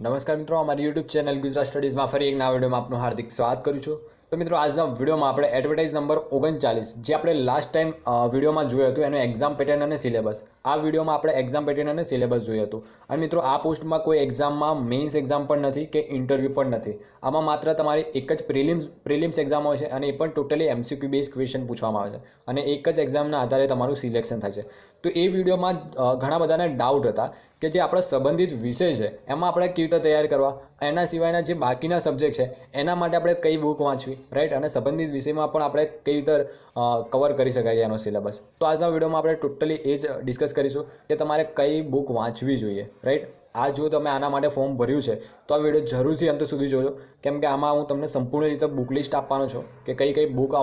નમસ્કાર મિત્રો, અમારી યુટ્યુબ ચેનલ ગુજરાત સ્ટડીઝમાં ફરી એક નવા વિડીયોમાં આપનું હાર્દિક સ્વાગત કરું છું। તો મિત્રો, આજના વિડીયોમાં આપણે એડવર્ટાઇઝ નંબર 39 જે આપણે લાસ્ટ ટાઈમ વિડીયોમાં જોયું હતું એનું એક્ઝામ પેટર્ન અને સિલેબસ, આ વિડીયોમાં આપણે એક્ઝામ પેટર્ન અને સિલેબસ જોયું હતું। અને મિત્રો, આ પોસ્ટમાં કોઈ એક્ઝામમાં મેઇન્સ એક્ઝામ પણ નથી કે ઇન્ટરવ્યૂ પણ નથી, આમાં માત્ર તમારી એક જ પ્રિલિમ્સ એક્ઝામ હોય છે અને એ પણ ટોટલી એમસીક્યુ બેઝ ક્વેશ્ચન પૂછવામાં આવે છે અને એક જ એક્ઝામના આધારે તમારું સિલેક્શન થાય છે। તો એ વિડીયોમાં ઘણા બધાને ડાઉટ હતા કે જે આપણા સંબંધિત વિષય છે એમાં આપણે કેવી રીતે તૈયાર કરવા, એના સિવાયના જે બાકીના સબ્જેક્ટ છે એના માટે આપણે કઈ બુક વાંચવી, રાઈટ, અને સંબંધિત વિષયમાં પણ આપણે કઈ રીતે કવર કરી શકાય એનો સિલેબસ। તો આજના વિડીયોમાં આપણે ટોટલી એ જ ડિસ્કસ કરીશું કે તમારે કઈ બુક વાંચવી જોઈએ, રાઈટ। આ જો તમે આના માટે ફોર્મ ભર્યું છે તો આ વિડીયો જરૂરથી અંત સુધી જોજો, કેમ કે આમાં હું તમને સંપૂર્ણ રીતે બુક લિસ્ટ આપવાનો છું કે કઈ બુક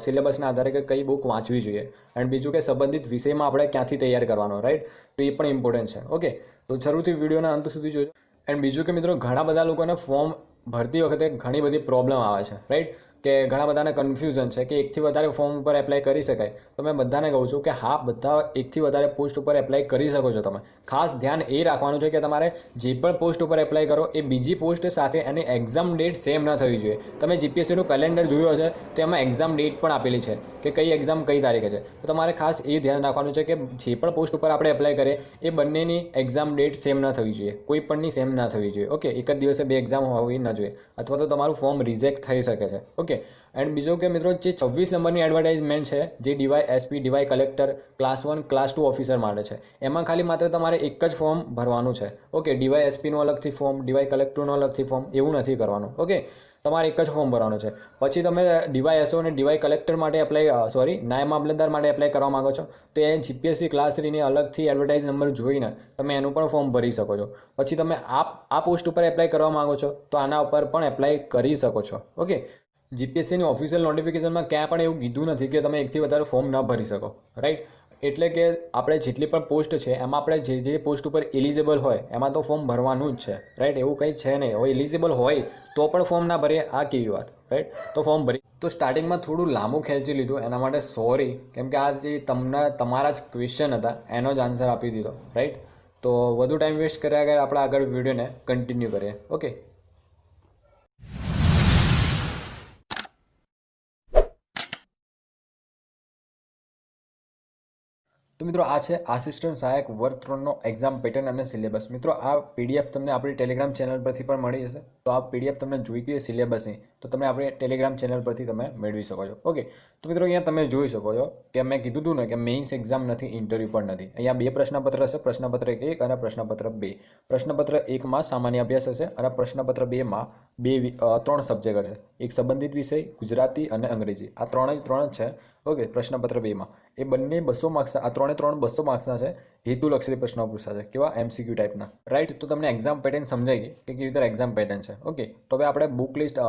સિલેબસના આધારે કે કઈ બુક વાંચવી જોઈએ, અને બીજું કે સંબંધિત વિષયમાં આપણે ક્યાંથી તૈયાર કરવાનો, રાઈટ, તો એ પણ ઇમ્પોર્ટન્ટ છે। ઓકે, તો જરૂરથી વિડીયોના અંત સુધી જોજો। એન્ડ બીજું કે મિત્રો, ઘણા બધા લોકોને ફોર્મ ભરતી વખતે ઘણી બધી પ્રોબ્લેમ આવે છે, રાઈટ, કે ઘણા બધાને કન્ફ્યુઝન છે કે એકથી વધારે ફોર્મ ઉપર એપ્લાય કરી શકાય। તો મેં બધાને કહું છું કે હા, બધા એકથી વધારે પોસ્ટ ઉપર એપ્લાય કરી શકો છો તમે। ખાસ ધ્યાન એ રાખવાનું છે કે તમારે જે પણ પોસ્ટ ઉપર એપ્લાય કરો એ બીજી પોસ્ટ સાથે એની એક્ઝામ ડેટ સેમ ન થવી જોઈએ। તમે જીપીએસસીનું કેલેન્ડર જોયું હશે તો એમાં એક્ઝામ ડેટ પણ આપેલી છે કે કઈ એક્ઝામ કઈ તારીખે છે, તો તમારે ખાસ એ ધ્યાન રાખવાનું છે કે જે પણ પોસ્ટ ઉપર આપણે એપ્લાય કરીએ એ બંનેની એક્ઝામ ડેટ સેમ ન થવી જોઈએ, કોઈ પણની સેમ ના થવી જોઈએ। ઓકે, એક જ દિવસે બે એક્ઝામ હોવી ન જોઈએ, અથવા તો તમારું ફોર્મ રિજેક્ટ થઈ શકે છે। ઓકે, એન્ડ બીજો કે મિત્રો, જે 26 નંબરની એડવર્ટાઇઝમેન્ટ છે જે DY SP DY collector class 1 class 2 officer માટે છે, એમાં ખાલી માત્ર તમારે એક જ ફોર્મ ભરવાનું છે। ઓકે, ડીવાય એસપીનું અલગથી ફોર્મ, ડીવાય કલેક્ટરનું અલગથી ફોર્મ એવું નથી કરવાનું। ઓકે, તમારે એક જ ફોર્મ ભરવાનું છે। પછી તમે ડીવાય એસઓ અને ડીવાય કલેક્ટર માટે નાયબ મામલતદાર માટે એપ્લાય કરવા માગો છો તો એ જીપીએસસી ક્લાસ 3ની અલગથી એડવર્ટાઇઝ નંબર જોઈને તમે એનું પણ ફોર્મ ભરી શકો છો। પછી તમે આ પોસ્ટ ઉપર એપ્લાય કરવા માગો છો તો આના ઉપર પણ એપ્લાય કરી શકો છો। ઓકે, જીપીએસસીની ઓફિશિયલ નોટિફિકેશનમાં ક્યાં પણ એવું કીધું નથી કે તમે એકથી વધારે ફોર્મ ન ભરી શકો, રાઈટ। એટલે કે આપણે જેટલી પણ પોસ્ટ છે એમાં આપણે જે પોસ્ટ ઉપર એલિજિબલ હોય એમાં તો ફોર્મ ભરવાનું જ છે, રાઈટ, એવું કંઈ છે નહીં। હવે એલિજિબલ હોય તો પણ ફોર્મ ના ભરીએ, આ કેવી વાત, રાઈટ, તો ફોર્મ ભરી। તો સ્ટાર્ટિંગમાં થોડું લાંબુ ખેંચી લીધું, એના માટે સોરી, કેમ કે આ જે તમારા જ ક્વેશ્ચન હતા એનો જ આન્સર આપી દીધો, રાઈટ। તો વધુ ટાઈમ વેસ્ટ કર્યા વગર આપણે આગળ વિડીયોને કન્ટિન્યુ કરીએ। ઓકે, તો મિત્રો, આ છે આસિસ્ટન્ટ સહાયક વર્ગ 3નો એક્ઝામ પેટર્ન અને સિલેબસ। મિત્રો, આ પીડીએફ તમને આપણી ટેલિગ્રામ ચેનલ પરથી પણ મળી જશે, તો આ પીડીએફ તમને જોઈતી હોય સિલેબસની તો તમે આપણી ટેલિગ્રામ ચેનલ પરથી તમે મેળવી શકો છો। ઓકે, તો મિત્રો, અહીંયા તમે જોઈ શકો છો કે મેં કીધું હતું ને કે મેઇન્સ એક્ઝામ નથી, ઇન્ટરવ્યૂ પણ નથી। અહીંયા બે પ્રશ્નપત્ર હશે, પ્રશ્નપત્ર 1 અને પ્રશ્નપત્ર 2। પ્રશ્નપત્ર 1માં સામાન્ય અભ્યાસ હશે અને પ્રશ્નપત્ર 2માં 3 સબ્જેક્ટ હશે, એક સંબંધિત વિષય, ગુજરાતી અને અંગ્રેજી, આ ત્રણ જ છે। ઓકે, પ્રશ્નપત્ર 2માં એ બંને 200 માર્ક્સ, આ ત્રણે 200 માર્ક્સના છે, હેતુલક્ષી પ્રશ્નો પૂછાશે, કેવા એમસીક્યુ ટાઈપના, રાઈટ। તો તમને એક્ઝામ પેટર્ન સમજાઈ ગઈ કે કેવી રીતે એક્ઝામ પેટર્ન છે। ઓકે, તો હવે આપણે બુક લિસ્ટ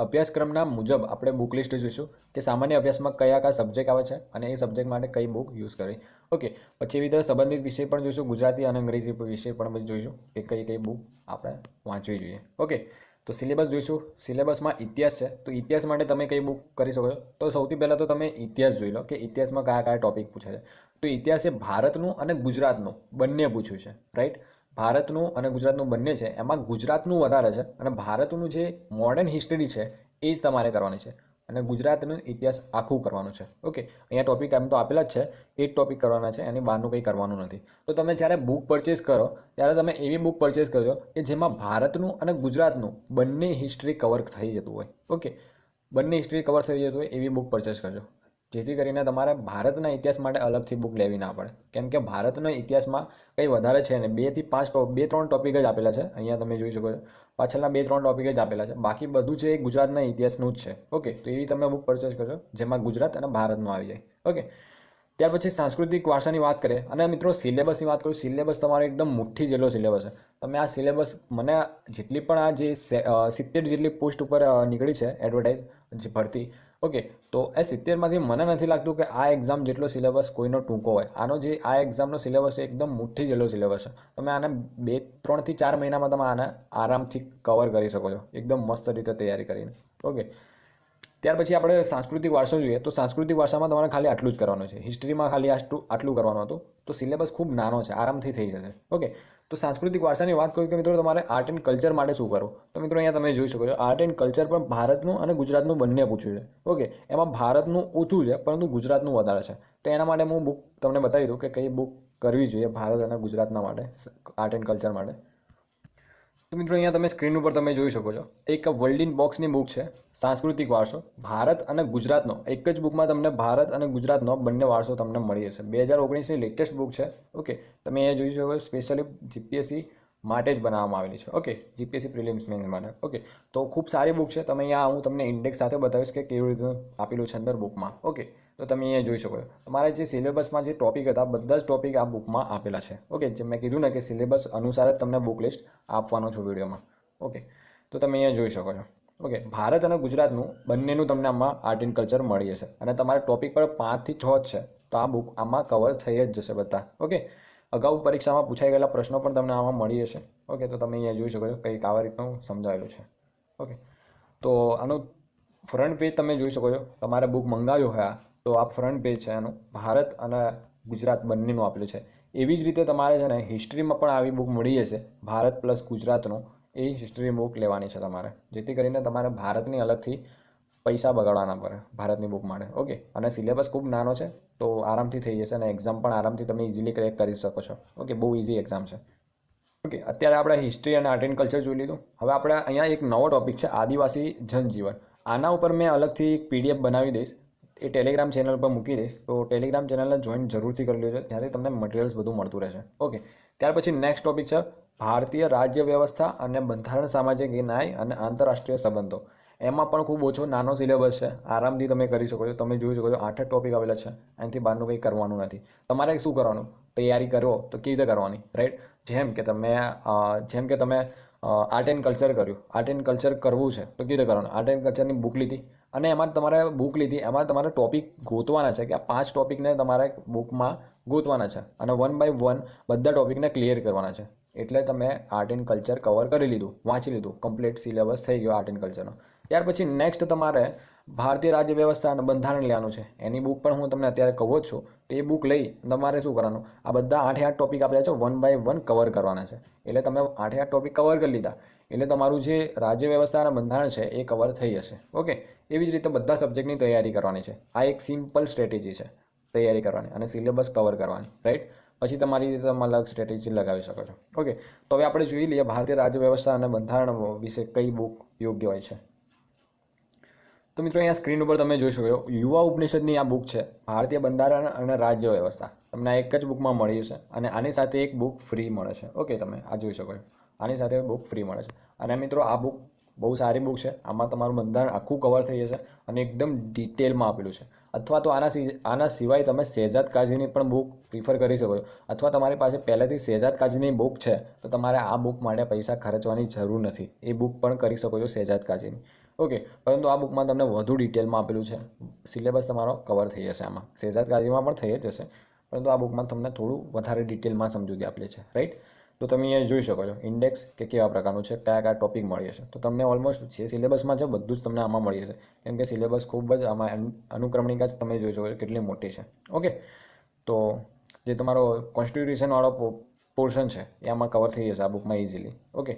અભ્યાસક્રમના મુજબ આપણે બુક લિસ્ટ જોઈશું કે સામાન્ય અભ્યાસમાં કયા સબ્જેક્ટ આવે છે અને એ સબ્જેક્ટ માટે કઈ બુક યુઝ કરવી। ઓકે, પછી એવી રીતે સંબંધિત વિષય પણ જોઈશું, ગુજરાતી અને અંગ્રેજી વિષય પણ જોઈશું કે કઈ બુક આપણે વાંચવી જોઈએ। ઓકે, તો સિલેબસ જોઈશું। સિલેબસમાં ઇતિહાસ છે તો ઇતિહાસ માટે તમે કઈ બુક કરી શકો છો, તો સૌથી પહેલાં તો તમે ઇતિહાસ જોઈ લો કે ઇતિહાસમાં કયા ટોપિક પૂછે છે। તો ઇતિહાસ એ ભારતનું અને ગુજરાતનું બંને પૂછ્યું છે, રાઈટ। ભારતનું અને ગુજરાતનું બંને છે, એમાં ગુજરાતનું વધારે છે અને ભારતનું જે મોડર્ન હિસ્ટ્રી છે એ જ તમારે કરવાની છે અને ગુજરાતનો ઇતિહાસ આખું કરવાનું છે। ઓકે, અહીંયા ટોપિક એમ તો આપેલા જ છે, એ જ ટોપિક કરવાના છે, એની બહારનું કંઈ કરવાનું નથી। તો તમે જ્યારે બુક પરચેસ કરો ત્યારે તમે એવી બુક પરચેસ કરજો કે જેમાં ભારતનું અને ગુજરાતનું બંને હિસ્ટ્રી કવર થઈ જતું હોય। ઓકે, બંને હિસ્ટ્રી કવર થઈ જતું હોય એવી બુક પરચેસ કરજો, જેથી કરીને તમારે ભારતના ઇતિહાસ માટે અલગથી બુક લેવી ના પડે, કેમ કે ભારતના ઇતિહાસમાં કંઈ વધારે છે ને, 2 થી 5 2-3 ટોપિક જ આપેલા છે। અહીંયા તમે જોઈ શકો છો પાછળના 2-3 ટોપિક જ આપેલા છે, બાકી બધું છે એ ગુજરાતના ઇતિહાસનું જ છે। ઓકે, તો એવી તમે બુક પરચેસ કરજો જેમાં ગુજરાત અને ભારતનું આવી જાય। ઓકે, ત્યાર પછી સાંસ્કૃતિક વારસાની વાત કરીએ અને મિત્રો સિલેબસની વાત કરું, સિલેબસ તમારો એકદમ મુઠ્ઠી જેટલો સિલેબસ છે। તમે આ સિલેબસ, મને જેટલી પણ આ જે 70 જેટલી પોસ્ટ ઉપર નીકળી છે એડવર્ટાઇઝ જે ભરતી, ઓકે, તો એ 70માંથી મને નથી લાગતું કે આ એક્ઝામ જેટલો સિલેબસ કોઈનો ટૂંકો હોય। આ એક્ઝામનો સિલેબસ એકદમ મુઠ્ઠી જેટલો સિલેબસ છે, તમે આને 3 થી 4 મહિનામાં તમે આને આરામથી કવર કરી શકો છો એકદમ મસ્ત રીતે તૈયારી કરીને। ઓકે, ત્યાર પછી આપણે સાંસ્કૃતિક વારસો જોઈએ તો સાંસ્કૃતિક વારસામાં તમારે ખાલી આટલું જ કરવાનું છે, હિસ્ટ્રીમાં ખાલી આટલું કરવાનું હતું, તો સિલેબસ ખૂબ નાનો છે, આરામથી થઈ જશે। ઓકે, તો સાંસ્કૃતિક વારસાની વાત કરું કે મિત્રો તમારે આર્ટ એન્ડ કલ્ચર માટે શું કરવું, તો મિત્રો અહીંયા તમે જોઈ શકો છો આર્ટ એન્ડ કલ્ચર પણ ભારતનું અને ગુજરાતનું બંને પૂછ્યું છે. ઓકે, એમાં ભારતનું ઓછું છે પરંતુ ગુજરાતનું વધારે છે. તો એના માટે હું બુક તમને બતાવી દઉં કે કઈ બુક કરવી જોઈએ ભારત અને ગુજરાતના માટે આર્ટ એન્ડ કલ્ચર માટે. તો મિત્રો અહીંયા તમે સ્ક્રીન ઉપર તમે જોઈ શકો છો એક વર્લ્ડ ઇન બોક્સની બુક છે સાંસ્કૃતિક વારસો ભારત અને ગુજરાતનો. એક જ બુકમાં તમને ભારત અને ગુજરાતનો બંને વારસો તમને મળી જશે. 2019ની લેટેસ્ટ બુક છે. ઓકે, તમે અહીંયા જોઈ શકો સ્પેશિયલી જીપીએસસી માટે જ બનાવવામાં આવેલી છે. ઓકે, જીપીએસસી પ્રિલિમ્સ મેન્સ માટે. ઓકે, તો ખૂબ સારી બુક છે. તમે અહીંયા હું તમને ઇન્ડેક્સ સાથે બતાવીશ કે કેવી રીતે આપેલું છે અંદર બુકમાં. ઓકે, તો તમે અહીંયા જોઈ શકો છો તમારા જે સિલેબસમાં જે ટોપિક હતા બધા જ ટોપિક આ બુકમાં આપેલા છે. ઓકે, જે મેં કીધું ને કે સિલેબસ અનુસાર જ તમને બુક લિસ્ટ આપવાનો છું વિડીયોમાં. ઓકે, તો તમે અહીંયા જોઈ શકો છો. ઓકે, ભારત અને ગુજરાતનું બંનેનું તમને આમાં આર્ટ એન્ડ કલ્ચર મળી જશે અને તમારા ટોપિક પર 5 થી 6 જ છે. તો આ બુક આમાં કવર થઈ જ જશે બધા. ઓકે, અગાઉ પરીક્ષામાં પૂછાઈ ગયેલા પ્રશ્નો પણ તમને આમાં મળી જશે. ઓકે, તો તમે અહીંયા જોઈ શકો છો કંઈક આવા રીતનું સમજાવેલું છે. ઓકે, તો આનું ફ્રન્ટ પેજ તમે જોઈ શકો છો. તમારે બુક મંગાવ્યો હોય તો આ ફ્રન્ટ પેજ છે એનું ભારત અને ગુજરાત બંનેનું આપેલું છે. એવી જ રીતે તમારે છે ને હિસ્ટ્રીમાં પણ આવી બુક મળી જશે ભારત પ્લસ ગુજરાતનું. એ હિસ્ટ્રી બુક લેવાની છે તમારે, જેથી કરીને તમારે ભારતની અલગથી પૈસા બગાડવાના પડે ભારતની બુક માટે. ઓકે, અને સિલેબસ ખૂબ નાનો છે તો આરામથી થઈ જશે અને એક્ઝામ પણ આરામથી તમે ઇઝીલી ક્રેક કરી શકો છો. ઓકે, બહુ ઇઝી એક્ઝામ છે. ઓકે, અત્યારે આપણે હિસ્ટ્રી અને આર્ટ એન્ડ કલ્ચર જોઈ લીધું. હવે આપણે અહીંયા એક નવો ટોપિક છે આદિવાસી જનજીવન. આના ઉપર મેં અલગથી એક પીડીએફ બનાવી દઈશ, એ ટેલિગ્રામ ચેનલ પર મૂકી દઈશ. તો ટેલિગ્રામ ચેનલને જોઈન જરૂરથી કરી લેજો, ત્યાંથી તમને મટીરિયલ્સ બધું મળતું રહેશે. ઓકે, ત્યાર પછી નેક્સ્ટ ટોપિક છે ભારતીય રાજ્ય વ્યવસ્થા અને બંધારણ સામાજિક ન્યાય અને આંતરરાષ્ટ્રીય સંબંધો. એમાં પણ ખૂબ ઓછો નાનો સિલેબસ છે, આરામથી તમે કરી શકો છો. તમે જોઈ શકો છો 8 ટોપિક આવેલા છે, એનાથી બહારનું કંઈ કરવાનું નથી. તમારે શું કરવાનું, તૈયારી કરો તો કેવી રીતે કરવાની, રાઈટ? જેમ કે તમે આર્ટ એન્ડ કલ્ચર કર્યું, આર્ટ એન્ડ કલ્ચર કરવું છે તો કેવી રીતે કરવાનું. આર્ટ એન્ડ કલ્ચરની બુક લીધી અને એમાં તમારે બુક લીધી, એમાં તમારે ટોપિક ગોતવાના છે કે આ 5 ટોપિકને તમારે બુકમાં ગોતવાના છે અને 1 બાય 1 બધા ટોપિકને ક્લિયર કરવાના છે. એટલે તમે આર્ટ એન્ડ કલ્ચર કવર કરી લીધું, વાંચી લીધું, કમ્પ્લીટ સિલેબસ થઈ ગયો આર્ટ એન્ડ કલ્ચરનો. ત્યાર પછી નેક્સ્ટ તમારે ભારતીય રાજ્ય વ્યવસ્થા અને બંધારણ લેવાનું છે. એની બુક પણ હું તમને અત્યારે કહું જ છું. તો એ બુક લઈ તમારે શું કરવાનું, આ બધા 8 ટોપિક આપેલા છે 1 બાય 1 કવર કરવાના છે. એટલે તમે 8 ટોપિક કવર કરી લીધા એટલે તમારું જે રાજ્ય વ્યવસ્થા અને બંધારણ છે એ કવર થઈ જશે. ઓકે, એવી જ રીતે બધા સબ્જેક્ટની તૈયારી કરવાની છે. આ એક સિમ્પલ સ્ટ્રેટેજી છે તૈયારી કરવાની અને સિલેબસ કવર કરવાની, રાઈટ? પછી તમારી રીતે તમે અલગ સ્ટ્રેટેજી લગાવી શકો છો. ઓકે, તો હવે આપણે જોઈ લઈએ ભારતીય રાજ્ય વ્યવસ્થા અને બંધારણ વિશે કઈ બુક યોગ્ય હોય છે. તો મિત્રો અહીંયા સ્ક્રીન ઉપર તમે જોઈ શકો છો યુવા ઉપનિષદની આ બુક છે ભારતીય બંધારણ અને રાજ્ય વ્યવસ્થા. તમને એક જ બુકમાં મળી જશે અને આની સાથે એક બુક ફ્રી મળે છે. ઓકે, તમે આ જોઈ શકો છો, આની સાથે બુક ફ્રી મળે છે. અને મિત્રો આ બુક બહુ સારી બુક છે. આમાં તમારું બંધારણ આખું કવર થઈ જશે અને એકદમ ડિટેલમાં આપેલું છે. અથવા તો આના સિવાય તમે શહેજાદ કાઝીની પણ બુક પ્રિફર કરી શકો છો. અથવા તમારી પાસે પહેલેથી શહેજાદ કાઝીની બુક છે તો તમારે આ બુક માટે પૈસા ખર્ચવાની જરૂર નથી, એ બુક પણ કરી શકો છો શહેજાદ કાઝીની. ઓકે, પરંતુ આ બુકમાં તમને વધુ ડિટેલમાં આપેલું છે, સિલેબસ તમારો કવર થઈ જશે. આમાં શહેજાદ કાઝીમાં પણ થઈ જ જશે, પરંતુ આ બુકમાં તમને થોડું વધારે ડિટેલમાં સમજૂતી આપેલી છે, રાઈટ? તો તમે અહીંયા જોઈ શકો છો ઇન્ડેક્સ કે કેવા પ્રકારનું છે, કયા કયા ટોપિક મળી જશે. તો તમને ઓલમોસ્ટ જે સિલેબસમાં છે બધું જ તમને આમાં મળી જશે, કેમ કે સિલેબસ ખૂબ જ આમાં અનુક્રમણિકા જ તમે જોઈ શકો છો કેટલી મોટી છે. ઓકે, તો જે તમારો કોન્સ્ટિટ્યુશનવાળો પોર્શન છે એ આમાં કવર થઈ જશે આ બુકમાં ઇઝીલી. ઓકે,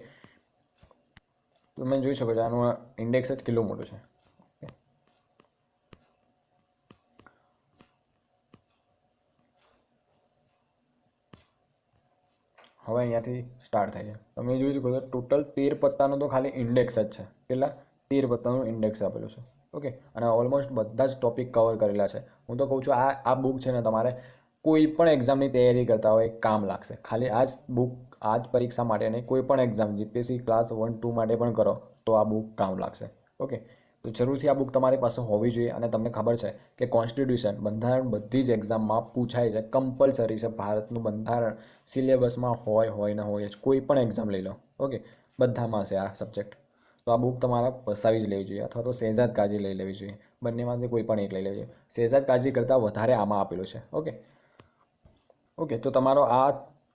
તમે જોઈ શકો છો આનું ઇન્ડેક્સ જ કેટલું મોટું છે. હવે અહીંયાથી સ્ટાર્ટ થાય છે. તમે જોઈ શકો છો ટોટલ 13 પત્તાનું તો ખાલી ઇન્ડેક્સ જ છે. કેટલા? 13 પત્તાનું ઇન્ડેક્સ આપેલું છે. ઓકે, અને ઓલમોસ્ટ બધા જ ટોપિક કવર કરેલા છે. હું તો કહું છું આ બુક છે ને તમારે કોઈ પણ એક્ઝામની તૈયારી કરતા હોય કામ લાગશે. ખાલી આ જ બુક આ જ પરીક્ષા માટે નહીં, કોઈ પણ એક્ઝામ જીપીએસસી ક્લાસ 1, 2 માટે પણ કરો તો આ બુક કામ લાગશે. ઓકે, તો જરૂરથી આ બુક તમારી પાસે હોવી જોઈએ. અને તમને ખબર છે કે કોન્સ્ટિટ્યુશન બંધારણ બધી જ એક્ઝામમાં પૂછાય છે, કમ્પલસરી છે. ભારતનું બંધારણ સિલેબસમાં હોય ને હોય જ, કોઈ પણ એક્ઝામ લઈ લો. ઓકે, બધામાં છે આ સબ્જેક્ટ. તો આ બુક તમારે વસાવી જ લેવી જોઈએ અથવા તો શહેજાદ કાઝી લઈ લેવી જોઈએ. બંનેમાંથી કોઈ પણ એક લઈ લેવી જોઈએ. શહેજાદ કાઝી કરતાં વધારે આમાં આપેલું છે. ઓકે, તો તમારો આ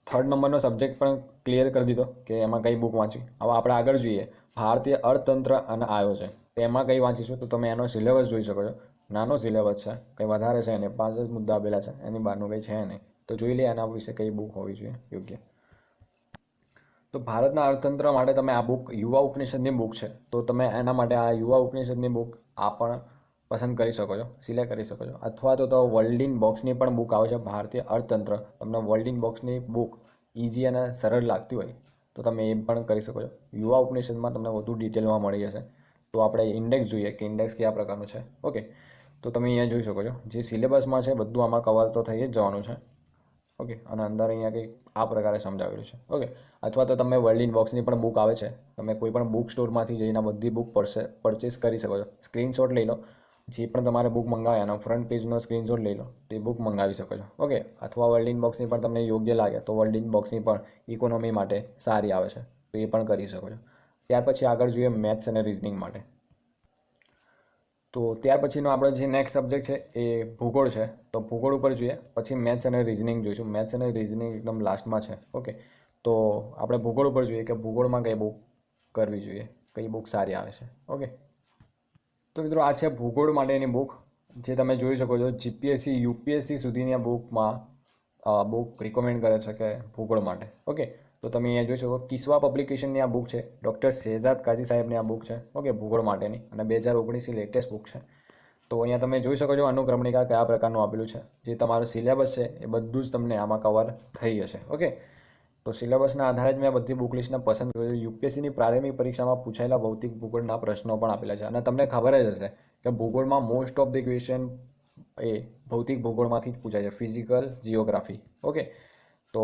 3rd નંબરનો સબ્જેક્ટ પણ ક્લિયર કરી દીધો કે એમાં કઈ બુક વાંચવી. હવે આપણે આગળ જોઈએ ભારતીય અર્થતંત્ર અને આયોજન. તો એમાં કઈ વાંચીશું તો તમે એનો સિલેબસ જોઈ શકો છો. નાનો સિલેબસ છે, કંઈ વધારે છે નહીં, 5 જ મુદ્દા આપેલા છે, એની બહારનું કંઈ છે નહીં. તો જોઈ લે એના વિશે કઈ બુક હોવી જોઈએ યોગ્ય. તો ભારતના અર્થતંત્ર માટે તમે આ બુક યુવા ઉપનિષદની બુક છે, તો તમે એના માટે આ યુવા ઉપનિષદની બુક આ પણ પસંદ કરી શકો છો, સિલેક્ટ કરી શકો છો. અથવા તો વર્લ્ડ ઇન બોક્સની પણ બુક આવે છે, ભારતીય અર્થતંત્ર. તમને વર્લ્ડ ઇન બોક્સની બુક ઇઝી અને સરળ લાગતી હોય તો તમે એ પણ કરી શકો છો. યુવા ઉપનિષદમાં તમને વધુ ડિટેલમાં મળી જશે. તો આપણે ઇન્ડેક્સ જોઈએ કે ઇન્ડેક્સ કયા પ્રકારનું છે. ઓકે, તો તમે અહીંયા જોઈ શકો છો જે સિલેબસમાં છે બધું આમાં કવર તો થઈ જ જવાનું છે. ઓકે, અને અંદર અહીંયા કંઈક આ પ્રકારે સમજાવેલું છે. ઓકે, અથવા તો તમે વર્લ્ડ ઇન બોક્સની પણ બુક આવે છે, તમે કોઈ પણ બુક સ્ટોરમાંથી જઈને બધી બુક પરચેસ કરી શકો છો. સ્ક્રીનશોટ લઈ લો, જે પણ તમારે બુક મંગાવે એનો ફ્રન્ટ પેજનો સ્ક્રીનશોટ લઈ લો તો એ બુક મંગાવી શકો છો. ઓકે, અથવા વર્લ્ડ ઇન બોક્સની પણ તમને યોગ્ય લાગે તો વર્લ્ડ ઇન બોક્સની પણ ઇકોનોમી માટે સારી આવે છે, તો એ પણ કરી શકો છો. ત્યાર પછી આગળ જોઈએ મેથ્સ અને રિઝનિંગ માટે. તો ત્યાર પછીનો આપણો જે નેક્સ્ટ સબ્જેક્ટ છે એ ભૂગોળ છે. તો ભૂગોળ ઉપર જોઈએ, પછી મેથ્સ અને રિઝનિંગ જોઈશું. મેથ્સ અને રિઝનિંગ એકદમ લાસ્ટમાં છે. ઓકે, તો આપણે ભૂગોળ ઉપર જોઈએ કે ભૂગોળમાં કઈ બુક કરવી જોઈએ, કઈ બુક સારી આવે છે. ઓકે, તો મિત્રો આ છે ભૂગોળ માટેની બુક, જે તમે જોઈ શકો છો જીપીએસસી યુપીએસસી સુધીની આ બુકમાં બુક રિકમેન્ડ કરે છે કે ભૂગોળ માટે. ઓકે, તો તમે અહીંયા જોઈ શકો કિસ્વા પબ્લિકેશનની આ બુક છે, ડૉક્ટર શહેજાદ કાઝી સાહેબની આ બુક છે. ઓકે, ભૂગોળ માટેની, અને 2019ની લેટેસ્ટ બુક છે. તો અહીંયા તમે જોઈ શકો છો અનુક્રમણિકા કયા પ્રકારનું આપેલું છે. જે તમારું સિલેબસ છે એ બધું જ તમને આમાં કવર થઈ જશે. ઓકે, તો સિલેબસના આધારે જ મેં બધી બુક લિસ્ટને પસંદ કર્યું. યુપીએસસીની પ્રારંભિક પરીક્ષામાં પૂછાયેલા ભૌતિક ભૂગોળના પ્રશ્નો પણ આપેલા છે. અને તમને ખબર જ હશે કે ભૂગોળમાં મોસ્ટ ઓફ ધી ક્વેશ્ચન એ ભૌતિક ભૂગોળમાંથી જ પૂછાય છે, ફિઝિકલ જિયોગ્રાફી. ઓકે, તો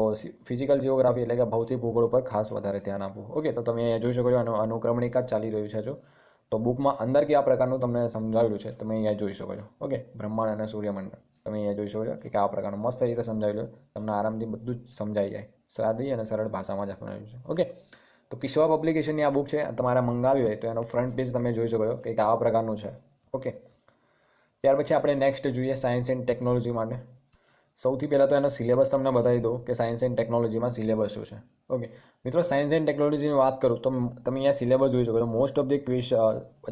ફિઝિકલ જિયોગ્રાફી એટલે કે ભૌતિક ભૂગોળ પર ખાસ વધારે ધ્યાન આપવું. ઓકે, તો તમે અહીંયા જોઈ શકો છો અનુક્રમણિકા ચાલી રહ્યું છે. જો તો બુકમાં અંદર કયા પ્રકારનું તમને સમજાવેલું છે તમે અહીંયા જોઈ શકો છો. ઓકે, બ્રહ્માંડ અને સૂર્યમંડળ તમે અહીંયા જોઈ શકો છો કે કયા પ્રકારનું મસ્ત રીતે સમજાવેલું, તમને આરામથી બધું જ સમજાઈ જાય, સાદી અને સરળ ભાષામાં જ સમજાવ્યું છે. ઓકે, તો કિસ્વા પબ્લિકેશનની આ બુક છે, તમારે મંગાવી હોય તો એનો ફ્રન્ટ પેજ તમે જોઈ શકો છો કે આવા પ્રકારનું છે. ઓકે, ત્યાર પછી આપણે નેક્સ્ટ જોઈએ સાયન્સ એન્ડ ટેકનોલોજી માટે. સૌથી પહેલાં તો એનો સિલેબસ તમને બતાવી દઉં કે સાયન્સ એન્ડ ટેકનોલોજીમાં સિલેબસ શું છે. ઓકે મિત્રો, સાયન્સ એન્ડ ટેકનોલોજીની વાત કરું તો તમે અહીંયા સિલેબસ જોઈ શકો છો. મોસ્ટ ઓફ ધી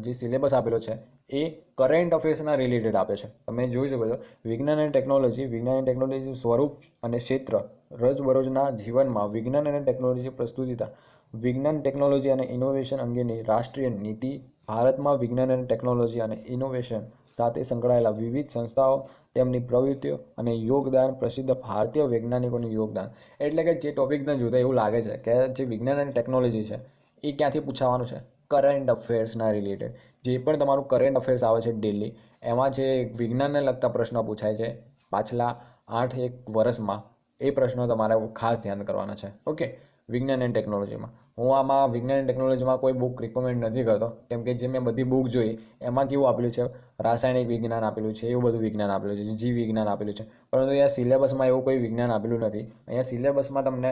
જે સિલેબસ આપેલો છે એ કરંટ અફેર્સના રિલેટેડ આપે છે. તમે જોઈ શકો છો વિજ્ઞાન અને ટેકનોલોજી સ્વરૂપ અને ક્ષેત્ર, રોજબરોજના જીવનમાં વિજ્ઞાન અને ટેકનોલોજી પ્રસ્તુતતા, વિજ્ઞાન ટેકનોલોજી અને ઇનોવેશન અંગેની રાષ્ટ્રીય નીતિ, ભારતમાં વિજ્ઞાન અને ટેકનોલોજી અને ઇનોવેશન સાથે સંકળાયેલા વિવિધ સંસ્થાઓ, તેમની પ્રવૃત્તિઓ અને યોગદાન, પ્રસિદ્ધ ભારતીય વૈજ્ઞાનિકોનું યોગદાન. એટલે કે જે ટોપિકને જોતા એવું લાગે છે કે જે વિજ્ઞાન અને ટેકનોલોજી છે એ ક્યાંથી પૂછાવાનું છે, કરંટ અફેર્સના રિલેટેડ. જે પણ તમારું કરંટ અફેર્સ આવે છે ડેલી, એમાં જે વિજ્ઞાનને લગતા પ્રશ્નો પૂછાય છે પાછલા 8-1 વર્ષમાં, એ પ્રશ્નો તમારે ખાસ ધ્યાન કરવાના છે. ઓકે, વિજ્ઞાન એન્ડ ટેકનોલોજીમાં હું આમાં વિજ્ઞાન એન્ડ ટેકનોલોજીમાં કોઈ બુક રિકમેન્ડ નથી કરતો, કેમ કે જે મેં બધી બુક જોઈ એમાં કેવું આપેલું છે, રાસાયણિક વિજ્ઞાન આપેલું છે, એવું બધું વિજ્ઞાન આપેલું છે, જીવ વિજ્ઞાન આપેલું છે. પરંતુ અહીંયા સિલેબસમાં એવું કોઈ વિજ્ઞાન આપેલું નથી. અહીંયા સિલેબસમાં તમને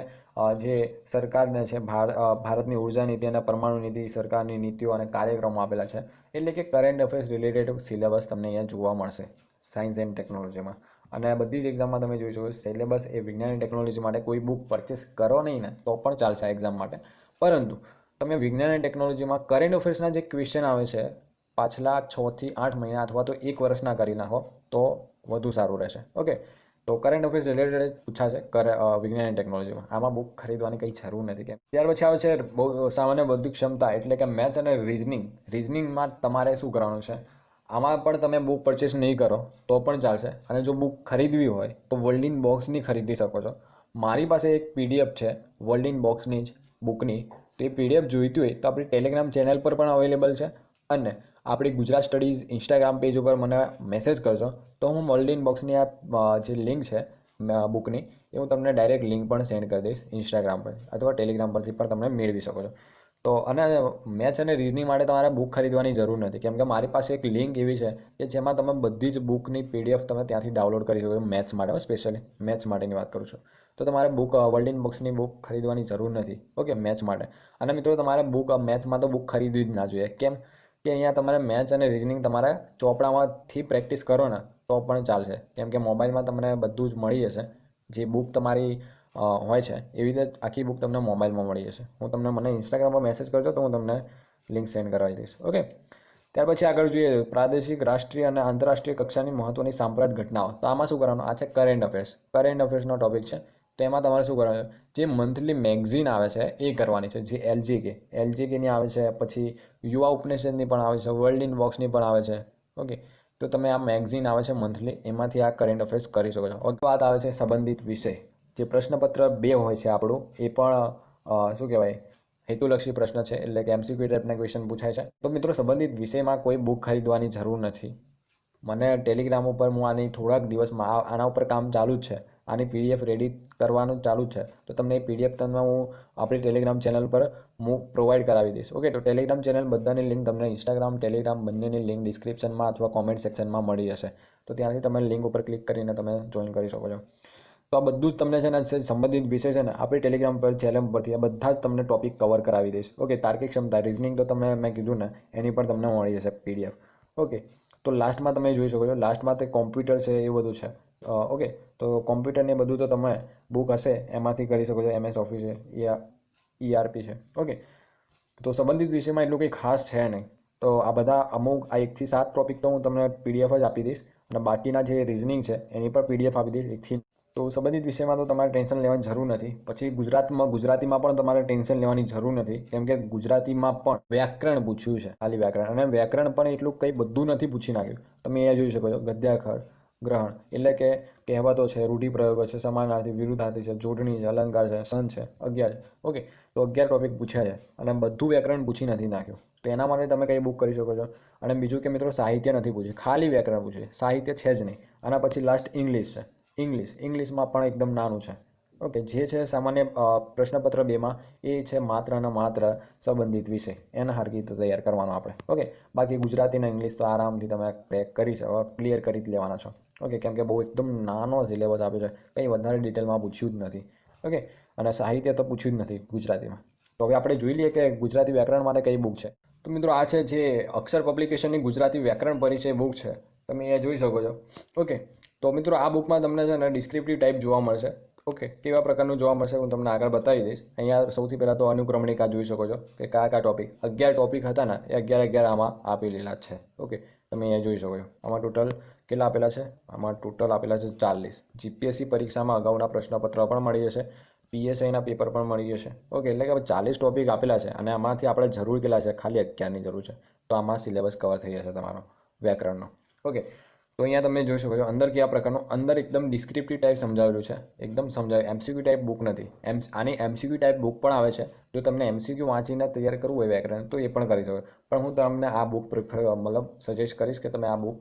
જે સરકારને છે ભારતની ઉર્જા નીતિ અને પરમાણુ નીતિ, સરકારની નીતિઓ અને કાર્યક્રમો આપેલા છે. એટલે કે કરંટ અફેર્સ રિલેટેડ સિલેબસ તમને અહીંયા જોવા મળશે સાયન્સ એન્ડ ટેકનોલોજીમાં. અને બધી જ એક્ઝામમાં તમે જોઈ શકો સિલેબસ એ વિજ્ઞાન અને ટેકનોલોજી માટે કોઈ બુક પરચેસ કરો નહીં ને તો પણ ચાલશે એક્ઝામ માટે. પરંતુ તમે વિજ્ઞાન અને ટેકનોલોજીમાં કરંટ અફેર્સના જે ક્વેશ્ચન આવે છે પાછલા 6 થી 8 મહિના અથવા તો 1 વર્ષના કરી નાખો તો વધુ સારું રહેશે. ઓકે, તો કરંટ અફેર્સ રિલેટેડ પૂછાશે વિજ્ઞાન અને ટેકનોલોજીમાં. આમાં બુક ખરીદવાની કંઈ જરૂર નથી. કેમ ત્યાર પછી આવે છે સામાન્ય બૌદ્ધિક ક્ષમતા એટલે કે મેથ્સ અને રિઝનિંગ. રિઝનિંગમાં તમારે શું કરવાનું છે, આમાં પણ તમે બુક પરચેસ નહીં કરો તો પણ ચાલશે. અને જો બુક ખરીદવી હોય તો વર્લ્ડ ઇન બોક્સની ખરીદી શકો છો. મારી પાસે એક PDF છે વર્લ્ડ ઇન બોક્સની જ બુકની. તો એ PDF જોઈતી હોય તો આપણી ટેલિગ્રામ ચેનલ પર પણ અવેલેબલ છે, અને આપણી ગુજરાત સ્ટડીઝ ઇન્સ્ટાગ્રામ પેજ ઉપર મને મેસેજ કરજો તો હું વર્લ્ડ ઇન બોક્સની આ જે લિંક છે બુકની એ હું તમને ડાયરેક્ટ લિંક પણ સેન્ડ કરી દઈશ ઇન્સ્ટાગ્રામ પર અથવા ટેલિગ્રામ પરથી પણ તમે મેળવી શકો છો. તો અને મેથ્સ અને રિઝનિંગ માટે તમારે બુક ખરીદવાની જરૂર નથી, કેમ કે મારી પાસે એક લિંક એવી છે કે જેમાં તમે બધી જ બુકની PDF તમે ત્યાંથી ડાઉનલોડ કરી શકો છો. મેથ્સ માટે, સ્પેશિયલી મેથ્સ માટેની વાત કરું છું. તો તમારે બુક વર્લ્ડ ઇન બોક્સની બુક ખરીદવાની જરૂર નથી. ઓકે, મેથ્સ માટે. અને મિત્રો તમારે બુક મેથ્સમાં તો બુક ખરીદવી જ ના જોઈએ. કેમ કે અહીંયા તમારે મેથ્સ અને રિઝનિંગ તમારે ચોપડામાંથી પ્રેક્ટિસ કરો ને તો પણ ચાલશે, કેમ કે મોબાઈલમાં તમને બધું જ મળી જશે. જે બુક તમારી હોય છે એવી રીતે આખી બુક તમને મોબાઈલમાં મળી જશે. મને ઇન્સ્ટાગ્રામ પર મેસેજ કરજો તો હું તમને લિંક સેન્ડ કરાવી દઈશ. ઓકે, ત્યાર પછી આગળ જોઈએ પ્રાદેશિક, રાષ્ટ્રીય અને આંતરરાષ્ટ્રીય કક્ષાની મહત્ત્વની સાંપ્રત ઘટનાઓ. તો આમાં શું કરવાનું, આ છે કરંટ અફેર્સ. કરંટ અફેર્સનો ટોપિક છે. તો એમાં તમારે શું કરવાનું છે, જે મંથલી મેગઝીન આવે છે એ કરવાની છે, જે એલજીકેની આવે છે, પછી યુવા ઉપનિષદની પણ આવે છે, વર્લ્ડ ઇન બોક્સની પણ આવે છે. ઓકે, તો તમે આ મેગઝીન આવે છે મંથલી, એમાંથી આ કરંટ અફેર્સ કરી શકો છો. વાત આવે છે સંબંધિત વિષય, જે પ્રશ્નપત્ર 2 હોય છે આપણું, એ પણ શું કહેવાય, હેતુલક્ષી પ્રશ્ન છે, એટલે કે એમસીક્યુ ટાઈપના ક્વેશ્ચન પૂછાય છે. તો મિત્રો સંબંધિત વિષયમાં કોઈ બુક ખરીદવાની જરૂર નથી. મને ટેલિગ્રામ ઉપર હું આની થોડાક દિવસમાં આના ઉપર કામ ચાલુ જ છે, આની પીડીએફ રેડી કરવાનું ચાલુ જ છે. તો તમને એ પીડીએફ તમને હું આપણી ટેલિગ્રામ ચેનલ પર હું પ્રોવાઈડ કરાવી દઈશ. ઓકે, તો ટેલિગ્રામ ચેનલ બધાની લિંક તમને ઇન્સ્ટાગ્રામ, ટેલિગ્રામ બંનેની લિંક ડિસ્ક્રિપ્શનમાં અથવા કોમેન્ટ સેક્શનમાં મળી જશે. તો ત્યાંથી તમે લિંક ઉપર ક્લિક કરીને તમે જોઈન કરી શકો છો. તો આ બધું જ તમને છે ને સંબંધિત વિષય છે ને આપણી ટેલિગ્રામ પર ચેનલ પરથી આ બધા જ તમને ટોપિક કવર કરાવી દઈશ. ઓકે, તાર્કિક ક્ષમતા, રિઝનિંગ તો તમને મેં કીધું ને એની પર તમને મળી જશે પીડીએફ. ઓકે, તો લાસ્ટમાં તમે જોઈ શકો છો, લાસ્ટમાં તે કોમ્પ્યુટર છે એ બધું છે. ઓકે, તો કોમ્પ્યુટરને બધું તો તમે બુક હશે એમાંથી કરી શકો છો. MS ઓફિસ છે, ERP છે. ઓકે, તો સંબંધિત વિષયમાં એટલું કંઈ ખાસ છે નહીં. તો આ બધા અમુક આ 1 થી 7 ટોપિક તો હું તમને પીડીએફ જ આપી દઈશ, અને બાકીના જે રિઝનિંગ છે એની પર પીડીએફ આપી દઈશ 1 થી. તો સંબંધિત વિષયમાં તો તમારે ટેન્શન લેવાની જરૂર નથી. પછી ગુજરાતીમાં પણ તમારે ટેન્શન લેવાની જરૂર નથી, કેમ કે ગુજરાતીમાં પણ વ્યાકરણ પૂછ્યું છે, ખાલી વ્યાકરણ. અને વ્યાકરણ પણ એટલું કંઈ બધું નથી પૂછી નાખ્યું. તમે અહીંયા જોઈ શકો છો, ગદ્યાખર, ગ્રહણ એટલે કે કહેવતો છે, રૂઢિપ્રયોગો છે, સમાનાર્થી, વિરુદ્ધાર્થી છે, જોડણી છે, અલંકાર છે, સંધ છે, 11 છે. ઓકે, તો 11 ટોપિક પૂછ્યા છે અને બધું વ્યાકરણ પૂછી નથી નાખ્યું. તો એના માટે તમે કઈ બુક કરી શકો છો. અને બીજું કે મિત્રો સાહિત્ય નથી પૂછ્યું, ખાલી વ્યાકરણ પૂછ્યું, સાહિત્ય છે જ નહીં. આના પછી લાસ્ટ ઇંગ્લિશ છે. ઇંગ્લિશમાં પણ એકદમ નાનું છે. ઓકે, જે છે સામાન્ય પ્રશ્નપત્ર 2માં એ છે માત્ર અને માત્ર સંબંધિત વિષય, એના હરખી રીતે તૈયાર કરવાનો આપણે. ઓકે, બાકી ગુજરાતીના ઇંગ્લિશ તો આરામથી તમે ક્રેક કરી શકો, ક્લિયર કરી જ લેવાના છો. ઓકે, કેમ કે બહુ એકદમ નાનો સિલેબસ આપ્યો છે, કંઈ વધારે ડિટેલમાં પૂછ્યું જ નથી. ઓકે, અને સાહિત્ય તો પૂછ્યું જ નથી ગુજરાતીમાં. તો હવે આપણે જોઈ લઈએ કે ગુજરાતી વ્યાકરણ માટે કઈ બુક છે. તો મિત્રો આ છે જે અક્ષર પબ્લિકેશનની ગુજરાતી વ્યાકરણ પરિચય બુક છે, તમે અહીંયા જોઈ શકો છો. ઓકે, તો મિત્રો આ બુકમાં તમને છે ને ડિસ્ક્રિપ્ટિવ ટાઈપ જોવા મળશે. ઓકે, કેવા પ્રકારનું જોવા મળશે હું તમને આગળ બતાવી દઈશ. અહીંયા સૌથી પહેલાં તો અનુક્રમણિકા જોઈ શકો છો કે કયા ટોપિક, 11 ટોપિક હતા ને એ 11 આમાં આપેલા છે. ઓકે, તમે અહીંયા જોઈ શકો છો. આમાં ટોટલ કેટલા આપેલા છે? આમાં ટોટલ આપેલા છે 40. જીપીએસસી પરીક્ષામાં અગાઉના પ્રશ્નપત્ર પણ મળી જશે, PSIના પેપર પણ મળી જશે. ઓકે, એટલે કે 40 ટોપિક આપેલા છે અને આમાંથી આપણે જરૂર કેટલા છે? ખાલી 11ની જરૂર છે. તો આમાં સિલેબસ કવર થઈ જશે તમારો વ્યાકરણનો. ઓકે, તો અહીંયા તમે જોઈ શકો છો અંદર કયા પ્રકારનું, અંદર એકદમ ડિસ્ક્રિપ્ટિવ ટાઈપ સમજાવેલું છે, એકદમ સમજાવ્યું. MCQ ટાઈપ બુક નથી. આની MCQ ટાઈપ બુક પણ આવે છે. જો તમને MCQ વાંચીને તૈયાર કરવું હોય વ્યાકરણ તો એ પણ કરી શકો. પણ હું તમને આ બુક મતલબ સજેસ્ટ કરીશ કે તમે આ બુક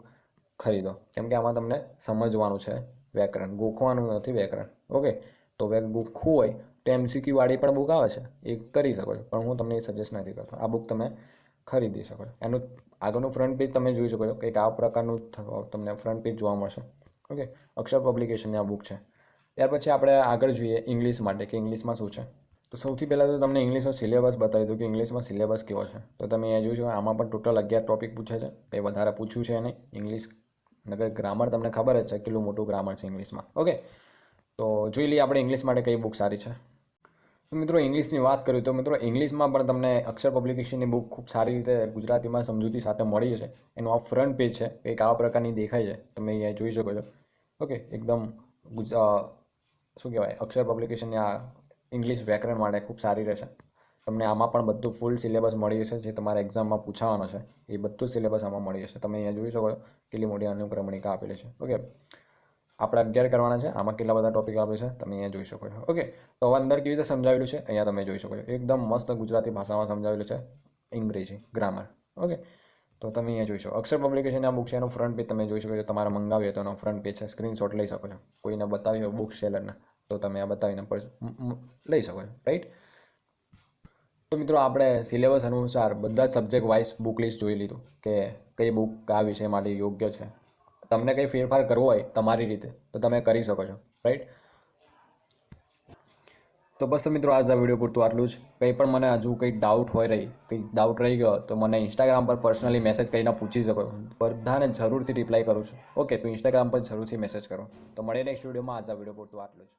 ખરીદો, કેમ કે આમાં તમને સમજવાનું છે વ્યાકરણ, ગોખવાનું નથી વ્યાકરણ. ઓકે, તો ગોખવું હોય તો MCQ વાળી પણ બુક આવે છે, એ કરી શકો છો, પણ હું તમને એ સજેસ્ટ નથી કરતો. આ બુક તમે ખરીદી શકો છો. એનું આગળનું ફ્રન્ટ પેજ તમે જોઈ શકો છો, કંઈક આ પ્રકારનું તમને ફ્રન્ટ પેજ જોવા મળશે. ઓકે, અક્ષર પબ્લિકેશનની આ બુક છે. ત્યાર પછી આપણે આગળ જોઈએ ઇંગ્લિશ માટે કે ઇંગ્લિશમાં શું છે. તો સૌથી પહેલાં તો તમને ઇંગ્લિશનો સિલેબસ બતાવી દઉં કે ઇંગ્લિશમાં સિલેબસ કેવો છે. તો તમે અહીંયા જોઈ શકો, આમાં પણ ટોટલ 11 ટોપિક પૂછે છે, કંઈ વધારે પૂછ્યું છે નહીં. ઇંગ્લિશ નગર ગ્રામર તમને ખબર જ છે કેટલું મોટું ગ્રામર છે ઇંગ્લિશમાં. ઓકે, તો જોઈ લઈએ આપણે ઇંગ્લિશ માટે કઈ બુક સારી છે. તો મિત્રો ઇંગ્લિશની વાત કરીએ તો મિત્રો ઇંગ્લિશમાં પણ તમને અક્ષર પબ્લિકેશનની બુક ખૂબ સારી રીતે ગુજરાતીમાં સમજૂતી સાથે મળી જશે. એનું આ ફ્રન્ટ પેજ છે, કંઈક આવા પ્રકારની દેખાય છે, તમે અહીંયા જોઈ શકો છો. ઓકે, એકદમ શું કહેવાય, અક્ષર પબ્લિકેશનની આ ઇંગ્લિશ વ્યાકરણ માટે ખૂબ સારી રહેશે. તમને આમાં પણ બધું ફૂલ સિલેબસ મળી જશે, જે તમારા એક્ઝામમાં પૂછાવાનો છે એ બધું સિલેબસ આમાં મળી જશે. તમે અહીંયા જોઈ શકો છો કેટલી મોટી અનુક્રમણિકા આપેલી છે. ઓકે, આપણે 11 કરવાના છે, આમાં કેટલા બધા ટોપિક આપે છે તમે અહીંયા જોઈ શકો છો. ઓકે, તો હવે અંદર કેવી રીતે સમજાવેલું છે અહીંયા તમે જોઈ શકો છો. એકદમ મસ્ત ગુજરાતી ભાષામાં સમજાવેલું છે, અંગ્રેજી ગ્રામર. ઓકે, તો તમે અહીંયા જોઈ શકો. અક્ષર પબ્લિકેશન આ બુક છે, એનું ફ્રન્ટ પેજ તમે જોઈ શકો છો. તમારે મંગાવી હોય તો એનો ફ્રન્ટ પેજ છે, સ્ક્રીનશોટ લઈ શકો છો. કોઈને બતાવી હોય બુક સેલરને તો તમે આ બતાવીને લઈ શકો છો, રાઈટ. તો મિત્રો આપણે સિલેબસ અનુસાર બધા સબ્જેક્ટ વાઇઝ બુક લિસ્ટ જોઈ લીધું કે કઈ બુક કયા વિષય માટે યોગ્ય છે. તમને કંઈ ફેરફાર કરવો હોય તમારી રીતે તો તમે કરી શકો છો, રાઈટ. તો બસ તો મિત્રો આજના વિડીયો પૂરતું આટલું જ. કંઈ પણ મને હજુ કંઈ ડાઉટ રહી ગયો તો મને ઇન્સ્ટાગ્રામ પર પર્સનલી મેસેજ કરીને પૂછી શકો. બધાને જરૂરથી રિપ્લાય કરું છું. ઓકે, તો ઇન્સ્ટાગ્રામ પર જરૂરથી મેસેજ કરો. તો મળીએ નેક્સ્ટ વિડીયોમાં. આજના વિડીયો પૂરતું આટલું જ.